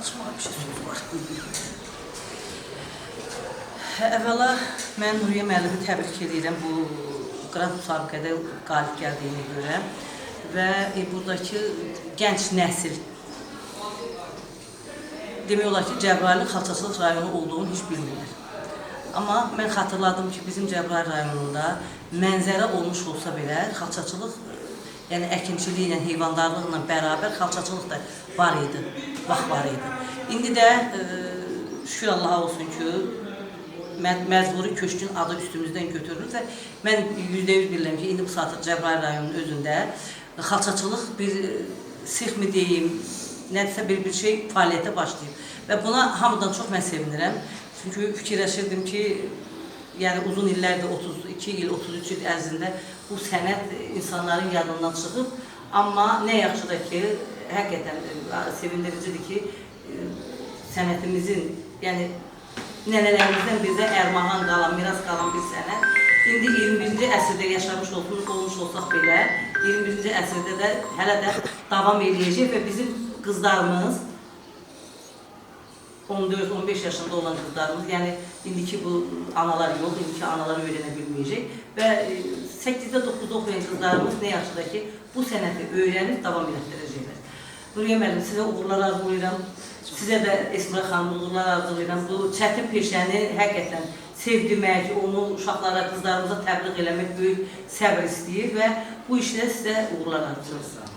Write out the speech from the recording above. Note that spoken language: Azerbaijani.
danışmağa bir şey söz var. Əvvəla, mən Nuriyə müəllimi təbrik edirəm bu qrant müsabiqədə qalib gəldiyini görə və buradakı gənc nəsil demək olar ki, Cəbrayılın Xalçaçılıq rayonu olduğunu heç bilmirlər. Amma mən xatırladım ki, bizim Cəbrayıl rayonunda mənzərə olmuş olsa belə, xalçaçılıq, yəni əkinçiliklə, heyvandarlıqla bərabər xalçaçılıq da var idi, vaxt var idi. İndi də şükür Allaha olsun ki, məcburi köçkün adı üstümüzdən götürülür və mən %100 bilirəm ki, indi bu saatda Cəbrayıl rayonunun özündə xalçaçılıq bir sirk mi deyim, nədirsə bir şey fəaliyyətə başlayıb. Və buna hamıdan çox mən sevinirəm. Çünki fikirləşirdim ki, yəni uzun illərdir, 32 il, 33 il ərzində bu sənət insanların yadından çıxıb. Amma nə yaxşıdır ki, həqiqətən sevindiricidir ki, sənətimizin, yəni nənələrimizdən bizə ərmağan qalan, miras qalan bir sənət. İndi 21-ci əsrdə yaşamış olmuş olsaq belə, 21-ci əsrdə də hələ də davam edəcək və bizim qızlarımız, 14-15 yaşında olan qızlarımız, yəni indiki bu analar yox, indiki analar öyrənə bilməyəcək və 8-də 9-da oxuyan qızlarımız nə yaxşıdır ki, bu sənəti öyrənib davam etdirəcəklər. Nuriyə müəllim, sizə uğurlar arzulayıram, sizə də Esmira xanım uğurlar arzulayıram. Bu çətin peşəni həqiqətən sevdirmək, onu uşaqlara, qızlarımıza təbliğ eləmək böyük səbir istəyir və bu işlə sizə uğurlar arzulayıram.